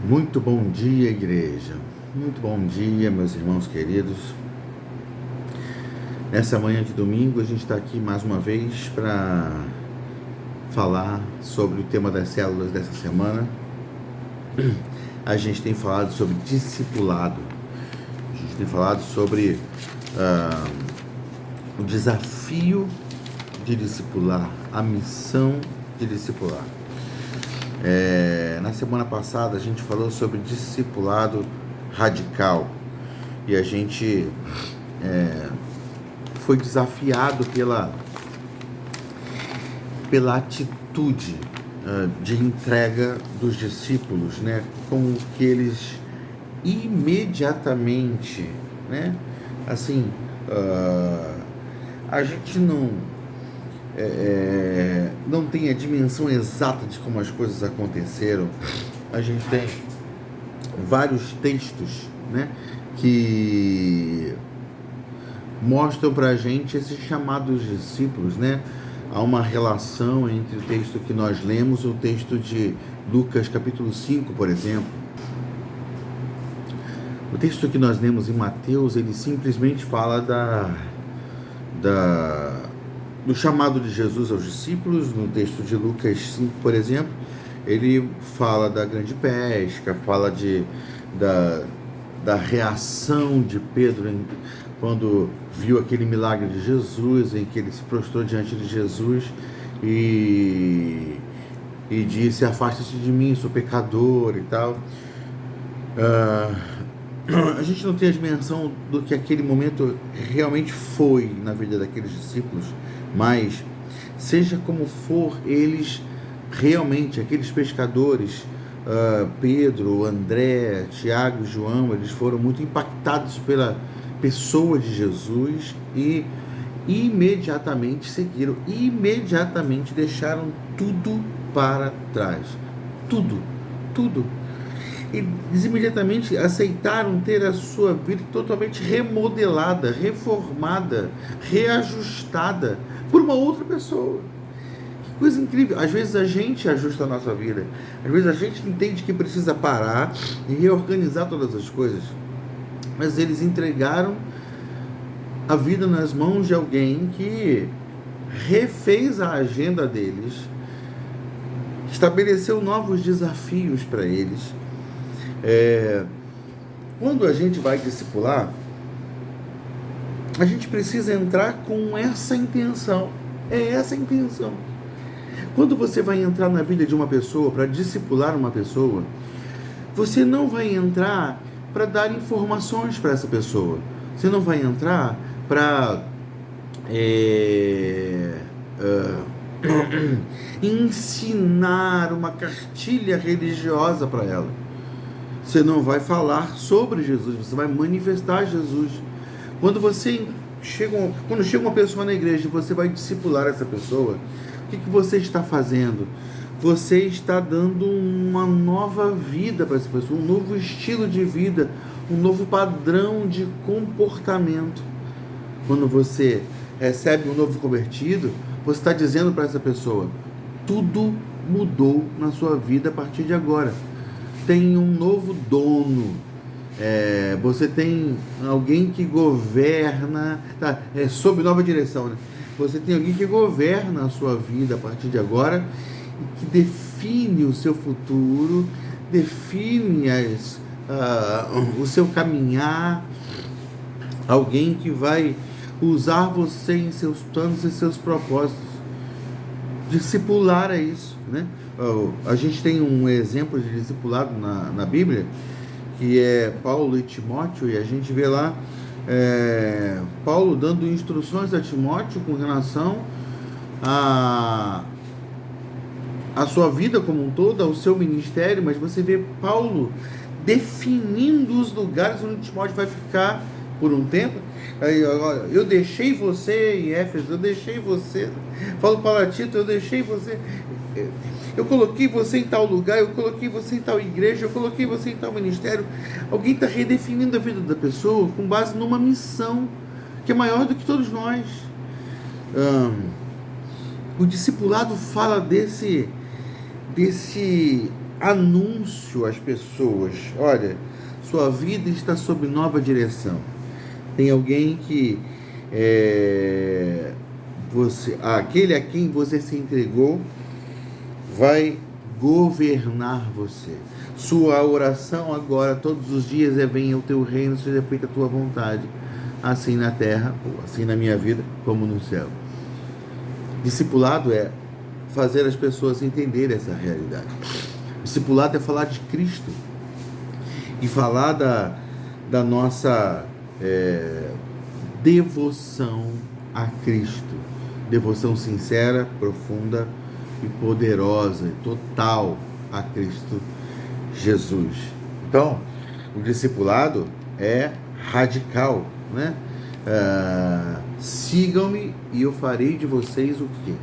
Muito bom dia, igreja. Muito bom dia, meus irmãos queridos. Nessa manhã de domingo, a gente está aqui mais uma vez para falar sobre o tema das células dessa semana. A gente tem falado sobre discipulado. A gente tem falado sobre o desafio de discipular, a missão de discipular. Na semana passada a gente falou sobre discipulado radical e a gente foi desafiado pela atitude de entrega dos discípulos, né, com que eles imediatamente, né, assim, a gente não tem a dimensão exata de como as coisas aconteceram. A gente tem vários textos, né, que mostram para a gente esses chamados discípulos, né? Há uma relação entre o texto que nós lemos e o texto de Lucas capítulo 5, por exemplo. O texto que nós lemos em Mateus, ele simplesmente fala do chamado de Jesus aos discípulos. No texto de Lucas 5, por exemplo, ele fala da grande pesca, fala da reação de Pedro quando viu aquele milagre de Jesus, em que ele se prostrou diante de Jesus e disse: afasta-te de mim, sou pecador e tal. A gente não tem a dimensão do que aquele momento realmente foi na vida daqueles discípulos, mas seja como for, eles realmente, aqueles pescadores, Pedro, André, Tiago e João, eles foram muito impactados pela pessoa de Jesus e imediatamente seguiram, imediatamente deixaram tudo para trás, tudo, e imediatamente aceitaram ter a sua vida totalmente remodelada, reformada, reajustada por uma outra pessoa. Que coisa incrível! Às vezes a gente ajusta a nossa vida, às vezes a gente entende que precisa parar e reorganizar todas as coisas, mas eles entregaram a vida nas mãos de alguém que refez a agenda deles, estabeleceu novos desafios para eles. Quando a gente vai discipular, a gente precisa entrar com essa intenção. É essa a intenção. Quando você vai entrar na vida de uma pessoa para discipular uma pessoa, você não vai entrar para dar informações para essa pessoa. Você não vai entrar para ensinar uma cartilha religiosa para ela. Você não vai falar sobre Jesus, você vai manifestar Jesus. Quando chega uma pessoa na igreja e você vai discipular essa pessoa, o que você está fazendo? Você está dando uma nova vida para essa pessoa, um novo estilo de vida, um novo padrão de comportamento. Quando você recebe um novo convertido, você está dizendo para essa pessoa: tudo mudou na sua vida a partir de agora. Tem um novo dono. Você tem alguém que governa, sob nova direção, né? Você tem alguém que governa a sua vida a partir de agora, que define o seu futuro, define o seu caminhar, alguém que vai usar você em seus planos e seus propósitos. Discipular é isso, né? A gente tem um exemplo de discipulado na Bíblia, que é Paulo e Timóteo, e a gente vê lá Paulo dando instruções a Timóteo com relação a sua vida como um todo, ao seu ministério, mas você vê Paulo definindo os lugares onde Timóteo vai ficar por um tempo. Eu deixei você em Éfeso, eu deixei você, falo para Tito, eu deixei você, eu coloquei você em tal lugar, eu coloquei você em tal igreja, eu coloquei você em tal ministério. Alguém está redefinindo a vida da pessoa com base numa missão que é maior do que todos nós. O discipulado fala desse anúncio às pessoas: olha, sua vida está sob nova direção. Tem alguém que aquele a quem você se entregou vai governar você. Sua oração agora, todos os dias, venha o teu reino, seja feita a tua vontade, assim na terra, ou assim na minha vida, como no céu. Discipulado é fazer as pessoas entenderem essa realidade. Discipulado é falar de Cristo e falar da nossa devoção a Cristo. Devoção sincera, profunda e poderosa e total a Cristo Jesus. Então, o discipulado é radical, né? Sigam-me e eu farei de vocês o quê?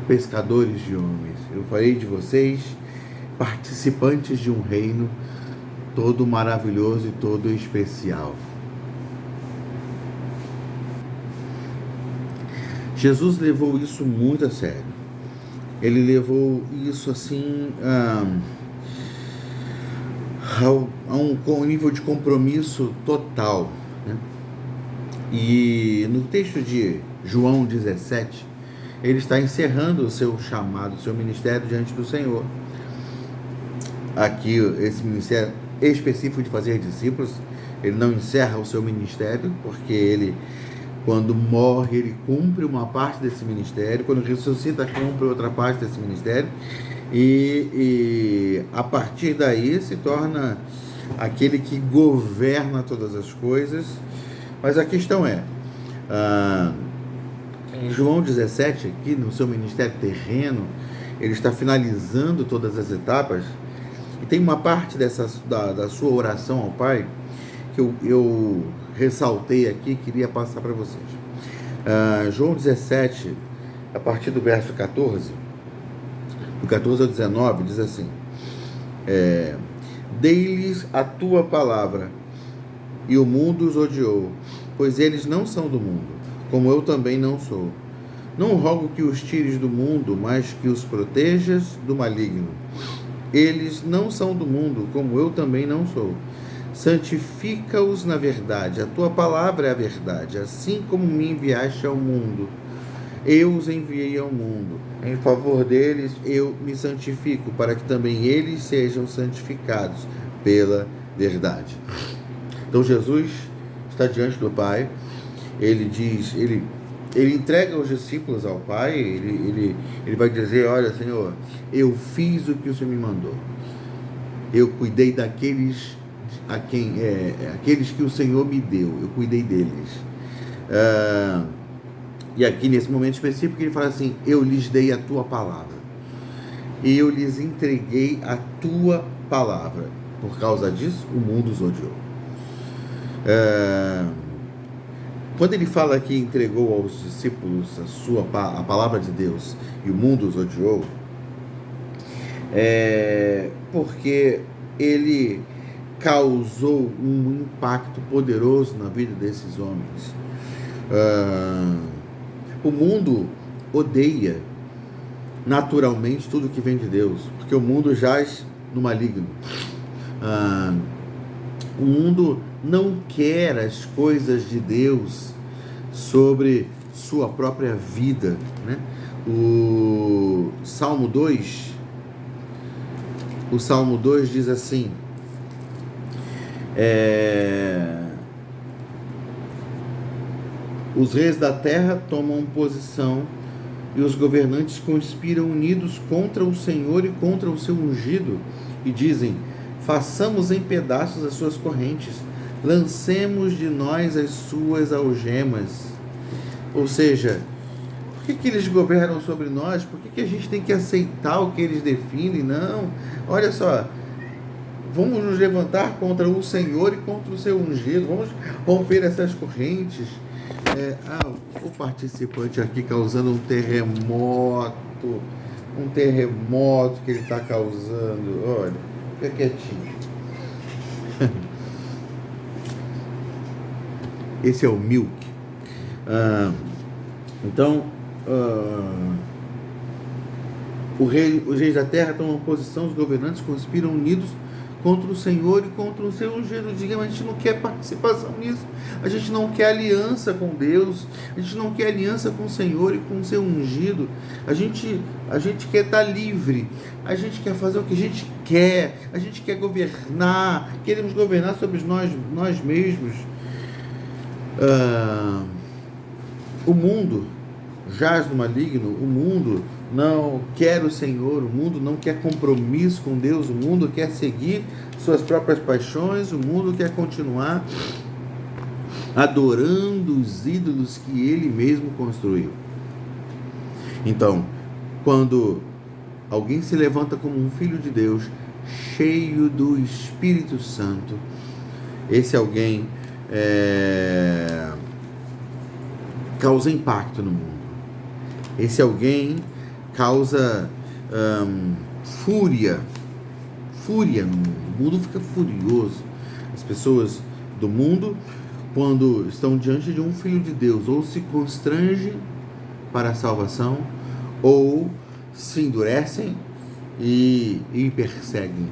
Pescadores de homens. Eu farei de vocês participantes de um reino todo maravilhoso e todo especial. Jesus levou isso muito a sério. Ele levou isso assim a um nível de compromisso total, né? E no texto de João 17, ele está encerrando o seu chamado, o seu ministério diante do Senhor. Aqui, esse ministério específico de fazer discípulos, ele não encerra o seu ministério, porque ele, quando morre, ele cumpre uma parte desse ministério, quando ressuscita, cumpre outra parte desse ministério, e a partir daí se torna aquele que governa todas as coisas. Mas a questão é, em João 17, aqui no seu ministério terreno, ele está finalizando todas as etapas, e tem uma parte da sua oração ao Pai que eu ressaltei aqui, queria passar para vocês. João 17, a partir do verso 14, do 14 ao 19, diz assim: dei-lhes a tua palavra, e o mundo os odiou, pois eles não são do mundo, como eu também não sou. Não rogo que os tires do mundo, mas que os protejas do maligno. Eles não são do mundo, como eu também não sou. Santifica-os na verdade, a tua palavra é a verdade. Assim como me enviaste ao mundo, eu os enviei ao mundo. Em favor deles eu me santifico, para que também eles sejam santificados pela verdade. Então Jesus está diante do Pai, ele diz, ele entrega os discípulos ao Pai, ele vai dizer: olha, Senhor, eu fiz o que o Senhor me mandou, eu cuidei daqueles aqueles que o Senhor me deu, eu cuidei deles. E aqui nesse momento específico ele fala assim: eu lhes dei a tua palavra, e eu lhes entreguei a tua palavra. Por causa disso, o mundo os odiou. Quando ele fala que entregou aos discípulos a palavra de Deus e o mundo os odiou, porque ele causou um impacto poderoso na vida desses homens. O mundo odeia naturalmente tudo que vem de Deus, porque o mundo jaz no maligno. O mundo não quer as coisas de Deus sobre sua própria vida, né? O Salmo 2 diz assim: os reis da terra tomam posição e os governantes conspiram unidos contra o Senhor e contra o seu ungido, e dizem: façamos em pedaços as suas correntes, lancemos de nós as suas algemas. Ou seja, por que eles governam sobre nós? Por que a gente tem que aceitar o que eles definem? Não, olha só, vamos nos levantar contra o Senhor e contra o seu ungido, vamos romper essas correntes. O participante aqui causando um terremoto que ele está causando. Olha, fica quietinho. Esse é o Milk. Então, Os reis da terra tomam posição, os governantes conspiram unidos contra o Senhor e contra o seu ungido. Diga, mas a gente não quer participação nisso. A gente não quer aliança com Deus. A gente não quer aliança com o Senhor e com o seu ungido. A gente quer estar livre. A gente quer fazer o que a gente quer. A gente quer governar. Queremos governar sobre nós mesmos. O mundo jaz no maligno. O mundo não quer o Senhor, o mundo não quer compromisso com Deus, o mundo quer seguir suas próprias paixões, o mundo quer continuar adorando os ídolos que ele mesmo construiu. Então, quando alguém se levanta como um filho de Deus, cheio do Espírito Santo, esse alguém causa impacto no mundo. Esse alguém causa fúria no mundo. O mundo fica furioso. As pessoas do mundo, quando estão diante de um filho de Deus, ou se constrangem para a salvação, ou se endurecem e perseguem.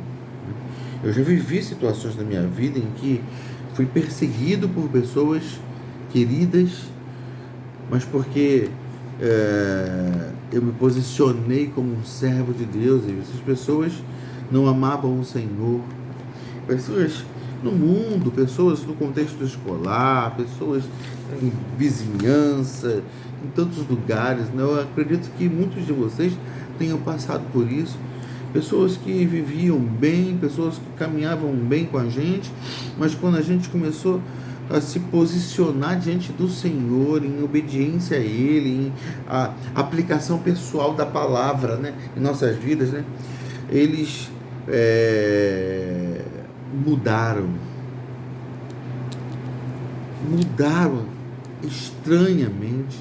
Eu já vivi situações na minha vida em que fui perseguido por pessoas queridas, mas porque eu me posicionei como um servo de Deus, e essas pessoas não amavam o Senhor. Pessoas no mundo, pessoas no contexto escolar, pessoas em vizinhança, em tantos lugares. Eu acredito que muitos de vocês tenham passado por isso. Pessoas que viviam bem, pessoas que caminhavam bem com a gente, mas quando a gente começou a se posicionar diante do Senhor, em obediência a Ele, em a aplicação pessoal da palavra, né, em nossas vidas, né, eles mudaram estranhamente,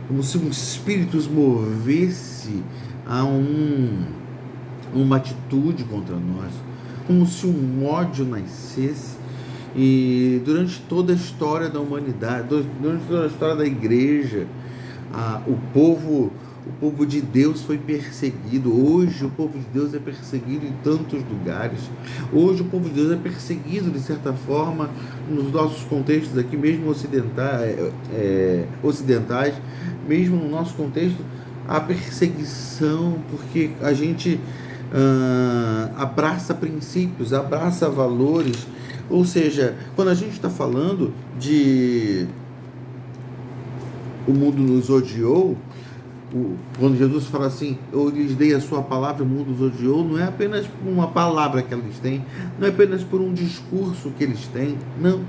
como se um espírito os movesse a uma atitude contra nós, como se um ódio nascesse. E durante toda a história da humanidade, durante toda a história da igreja, o povo de Deus foi perseguido. Hoje o povo de Deus é perseguido em tantos lugares. Hoje o povo de Deus é perseguido de certa forma nos nossos contextos aqui, mesmo ocidentais, mesmo no nosso contexto, há perseguição porque a gente abraça princípios, abraça valores. Ou seja, quando a gente está falando de o mundo nos odiou, quando Jesus fala assim, eu lhes dei a sua palavra, o mundo os odiou, não é apenas por uma palavra que eles têm, não é apenas por um discurso que eles têm, não.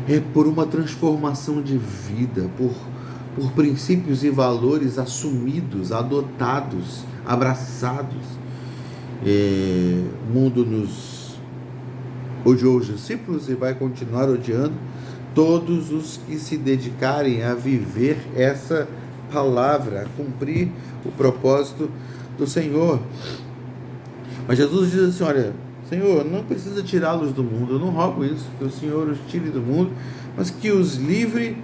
É por uma transformação de vida, por princípios e valores assumidos, adotados, abraçados. O mundo nos odiou os discípulos e vai continuar odiando todos os que se dedicarem a viver essa palavra, a cumprir o propósito do Senhor. Mas Jesus diz assim, olha, Senhor, não precisa tirá-los do mundo, eu não rogo isso, que o Senhor os tire do mundo, mas que os livre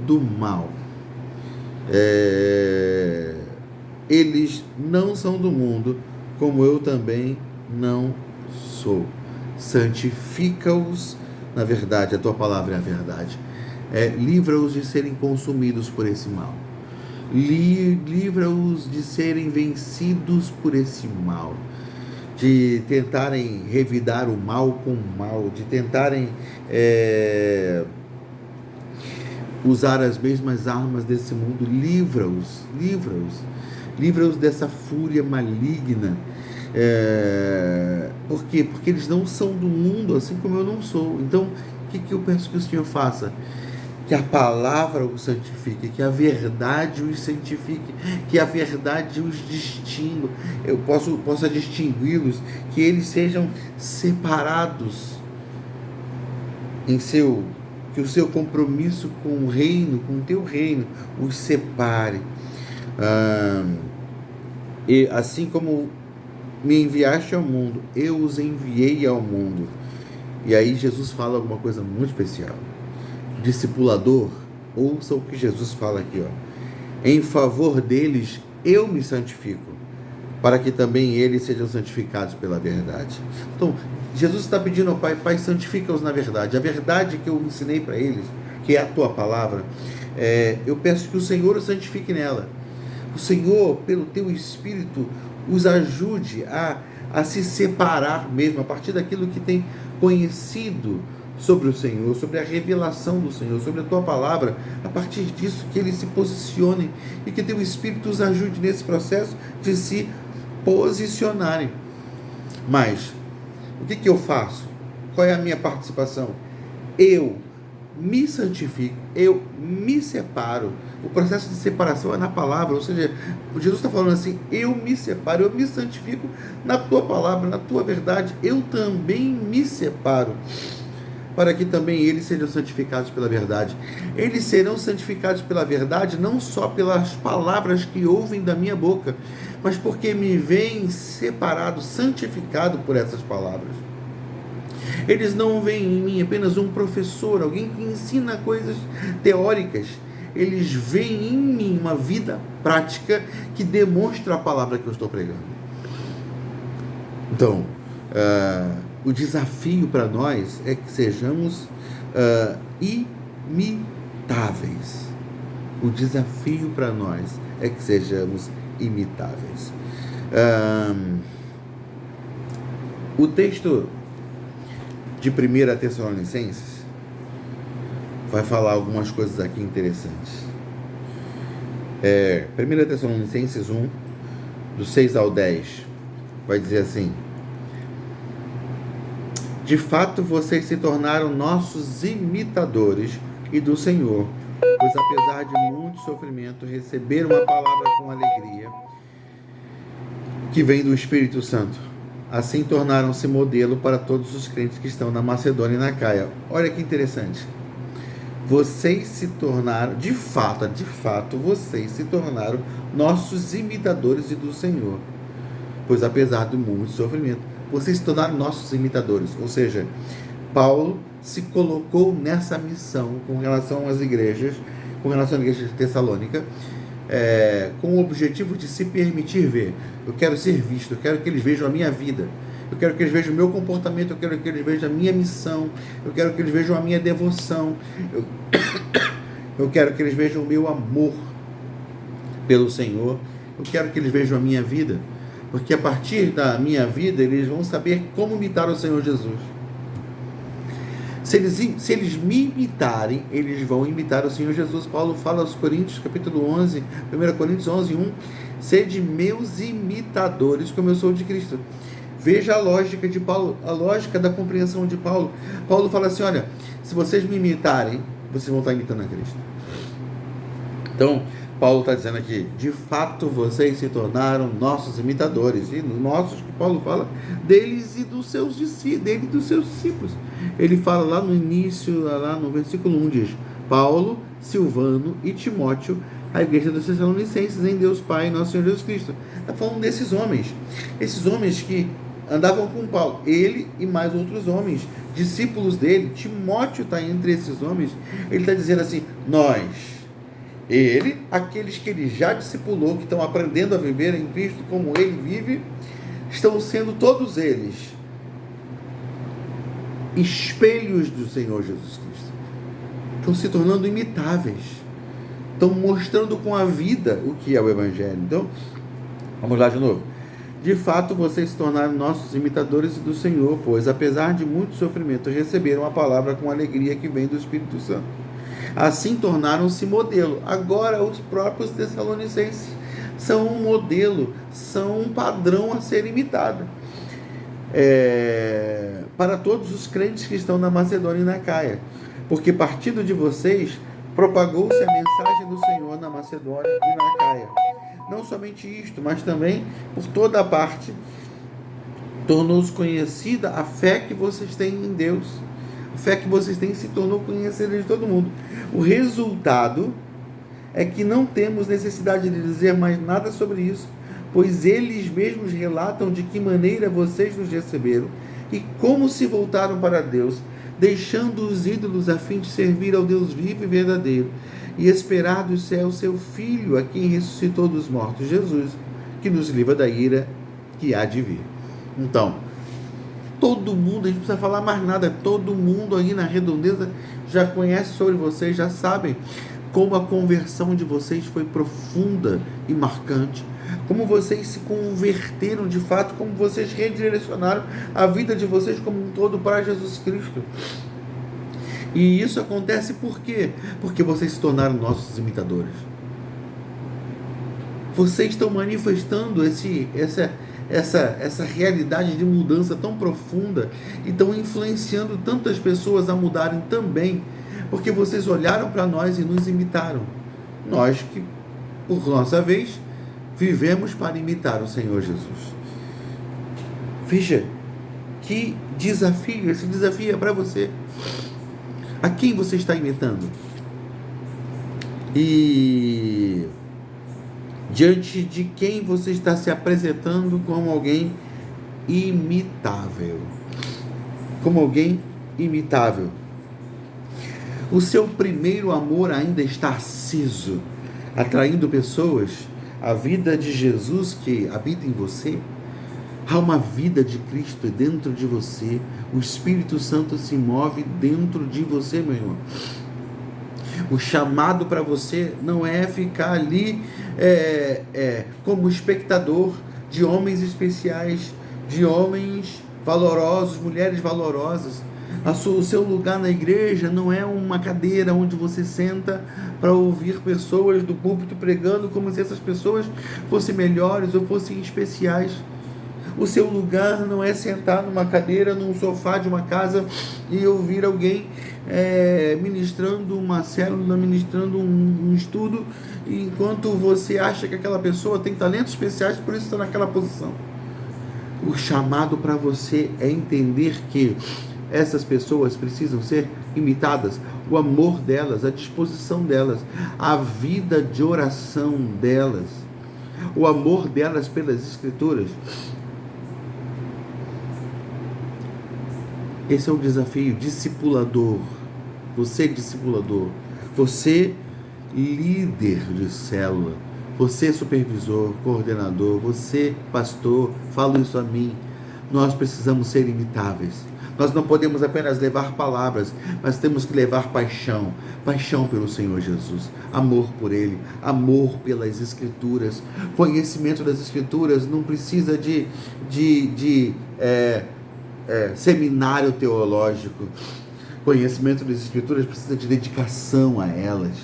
do mal. Eles não são do mundo, como eu também não sou. Santifica-os na verdade, a tua palavra é a verdade. Livra-os de serem consumidos por esse mal. Livra-os de serem vencidos por esse mal. De tentarem revidar o mal com o mal. De tentarem usar as mesmas armas desse mundo. Livra-os. Livra-os dessa fúria maligna. Por quê? Porque eles não são do mundo, assim como eu não sou. Então, o que eu peço que o Senhor faça? Que a palavra os santifique, que a verdade os santifique, que a verdade os distinga, eu possa distingui-los, que eles sejam separados que o seu compromisso com o reino, com o teu reino, os separe. E assim como me enviaste ao mundo, eu os enviei ao mundo. E aí Jesus fala alguma coisa muito especial. Discipulador, ouça o que Jesus fala aqui, em favor deles eu me santifico, para que também eles sejam santificados pela verdade. Então, Jesus está pedindo ao Pai: Pai, santifica-os na verdade. A verdade que eu ensinei para eles, que é a tua palavra, eu peço que o Senhor os santifique nela. O Senhor, pelo teu Espírito, os ajude a se separar mesmo, a partir daquilo que tem conhecido sobre o Senhor, sobre a revelação do Senhor, sobre a tua palavra. A partir disso, que eles se posicionem e que teu Espírito os ajude nesse processo de se posicionarem. Mas o que eu faço? Qual é a minha participação? Eu me santifico, eu me separo. O processo de separação é na palavra, ou seja, Jesus está falando assim: eu me separo, eu me santifico na tua palavra, na tua verdade. Eu também me separo, para que também eles sejam santificados pela verdade. Eles serão santificados pela verdade, não só pelas palavras que ouvem da minha boca, mas porque me veem separado, santificado por essas palavras. Eles não veem em mim apenas um professor, alguém que ensina coisas teóricas. Eles veem em mim uma vida prática que demonstra a palavra que eu estou pregando. Então, o desafio para nós é que sejamos imitáveis. O desafio para nós é que sejamos imitáveis. O texto de 1 Tessalonicenses vai falar algumas coisas aqui interessantes. 1 Tessalonicenses 1, do 6 ao 10, vai dizer assim: de fato, vocês se tornaram nossos imitadores e do Senhor, pois apesar de muito sofrimento, receberam a palavra com alegria que vem do Espírito Santo. Assim tornaram-se modelo para todos os crentes que estão na Macedônia e na Caia. Olha que interessante. Vocês se tornaram, de fato, vocês se tornaram nossos imitadores e do Senhor, pois apesar de muito sofrimento, vocês se tornaram nossos imitadores. Ou seja, Paulo se colocou nessa missão com relação às igrejas, com relação à igreja de Tessalônica, com o objetivo de se permitir ver. Eu quero ser visto, eu quero que eles vejam a minha vida, eu quero que eles vejam o meu comportamento, eu quero que eles vejam a minha missão, eu quero que eles vejam a minha devoção, eu quero que eles vejam o meu amor pelo Senhor, eu quero que eles vejam a minha vida, porque a partir da minha vida eles vão saber como imitar o Senhor Jesus. Se eles me imitarem, eles vão imitar o Senhor Jesus. Paulo fala aos Coríntios, capítulo 11, 1 Coríntios 11, 1, sede meus imitadores, como eu sou de Cristo. Veja a lógica de Paulo, a lógica da compreensão de Paulo. Paulo fala assim: olha, se vocês me imitarem, vocês vão estar imitando a Cristo. Então, Paulo está dizendo aqui: de fato vocês se tornaram nossos imitadores. E nossos, que Paulo fala deles e dos seus discípulos. Ele fala lá no início, lá no versículo 1, diz: Paulo, Silvano e Timóteo, a igreja dos Tessalonicenses, em Deus Pai e nosso Senhor Jesus Cristo. Está falando desses homens, esses homens que andavam com Paulo, ele e mais outros homens, discípulos dele. Timóteo está entre esses homens. Ele está dizendo assim: nós, ele, aqueles que ele já discipulou, que estão aprendendo a viver em Cristo como ele vive, estão sendo todos eles espelhos do Senhor Jesus Cristo. Estão se tornando imitáveis. Estão mostrando com a vida o que é o Evangelho. Então, vamos lá de novo. De fato, vocês se tornaram nossos imitadores do Senhor, pois, apesar de muito sofrimento, receberam a palavra com alegria que vem do Espírito Santo. Assim tornaram-se modelo. Agora, os próprios Tessalonicenses são um modelo, são um padrão a ser imitado. Para todos os crentes que estão na Macedônia e na Caia. Porque partindo de vocês, propagou-se a mensagem do Senhor na Macedônia e na Caia. Não somente isto, mas também por toda a parte tornou-se conhecida a fé que vocês têm em Deus. A fé que vocês têm se tornou conhecida de todo mundo. O resultado é que não temos necessidade de dizer mais nada sobre isso, pois eles mesmos relatam de que maneira vocês nos receberam e como se voltaram para Deus, deixando os ídolos a fim de servir ao Deus vivo e verdadeiro, e esperar do céu seu Filho, a quem ressuscitou dos mortos, Jesus, que nos livra da ira que há de vir. Então, todo mundo, a gente não precisa falar mais nada, todo mundo aí na redondeza já conhece sobre vocês, já sabem como a conversão de vocês foi profunda e marcante, como vocês se converteram de fato, como vocês redirecionaram a vida de vocês como um todo para Jesus Cristo. E isso acontece por quê? Porque vocês se tornaram nossos imitadores. Vocês estão manifestando essa realidade de mudança tão profunda e estão influenciando tantas pessoas a mudarem também, porque vocês olharam para nós e nos imitaram. Nós que, por nossa vez, vivemos para imitar o Senhor Jesus. Veja, que desafio, esse desafio é para você. A quem você está imitando? E diante de quem você está se apresentando como alguém imitável? Como alguém imitável. O seu primeiro amor ainda está aceso, atraindo pessoas à vida de Jesus que habita em você. Há uma vida de Cristo dentro de você. O Espírito Santo se move dentro de você, meu irmão. O chamado para você não é ficar ali como espectador de homens especiais, de homens valorosos, mulheres valorosas. O seu lugar na igreja não é uma cadeira onde você senta para ouvir pessoas do púlpito pregando como se essas pessoas fossem melhores ou fossem especiais. O seu lugar não é sentar numa cadeira, num sofá de uma casa e ouvir alguém ministrando uma célula, ministrando um estudo, enquanto você acha que aquela pessoa tem talentos especiais, por isso está naquela posição. O chamado para você é entender que essas pessoas precisam ser imitadas, o amor delas, a disposição delas, a vida de oração delas, o amor delas pelas Escrituras. Esse é o desafio, discipulador. Você discipulador, você líder de célula, você supervisor, coordenador, você pastor, falo isso a mim. Nós precisamos ser imitáveis. Nós não podemos apenas levar palavras, mas temos que levar paixão pelo Senhor Jesus, amor por Ele, amor pelas Escrituras. Conhecimento das Escrituras não precisa de seminário teológico. Conhecimento das Escrituras precisa de dedicação a elas.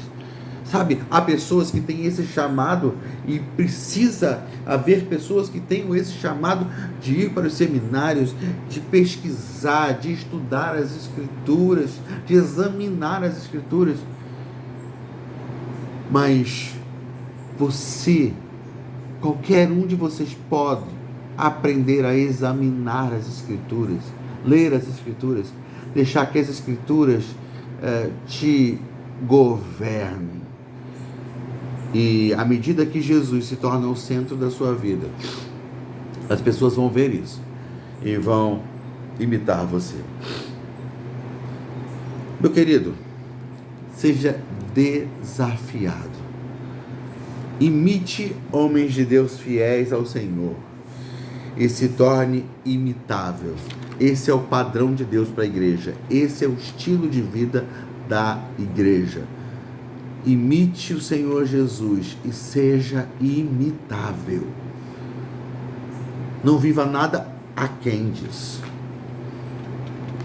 Sabe, há pessoas que têm esse chamado e precisa haver pessoas que tenham esse chamado de ir para os seminários, de pesquisar, de estudar as Escrituras, de examinar as Escrituras. Mas você, qualquer um de vocês pode aprender a examinar as Escrituras, ler as Escrituras, deixar que as Escrituras te governem. E à medida que Jesus se torna o centro da sua vida, as pessoas vão ver isso e vão imitar você. Meu querido, seja desafiado. Imite homens de Deus fiéis ao Senhor e se torne imitável. Esse é o padrão de Deus para a igreja. Esse é o estilo de vida da igreja. Imite o Senhor Jesus e seja imitável. Não viva nada aquém disso.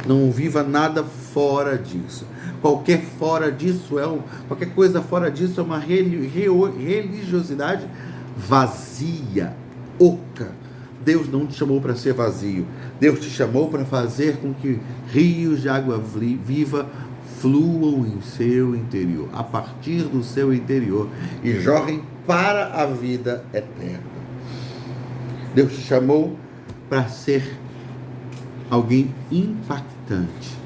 Não viva nada fora disso. Qualquer coisa fora disso é uma religiosidade vazia, oca. Deus não te chamou para ser vazio. Deus te chamou para fazer com que rios de água viva fluam em seu interior, a partir do seu interior, e jorrem para a vida eterna. Deus te chamou para ser alguém impactante.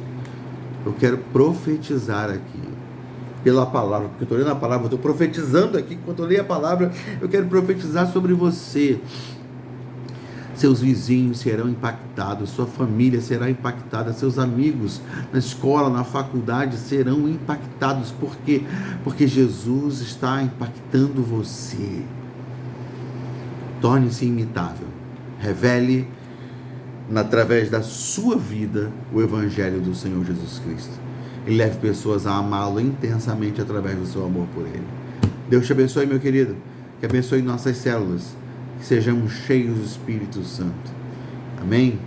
Eu quero profetizar aqui pela palavra, porque eu estou lendo a palavra, eu estou profetizando aqui, enquanto eu leio a palavra, eu quero profetizar sobre você. seus vizinhos serão impactados, sua família será impactada, seus amigos na escola, na faculdade serão impactados. Por quê? Porque Jesus está impactando você. Torne-se imitável. Revele, através da sua vida, o Evangelho do Senhor Jesus Cristo. E leve pessoas a amá-lo intensamente através do seu amor por Ele. Deus te abençoe, meu querido. Que abençoe nossas células. Que sejamos cheios do Espírito Santo. Amém?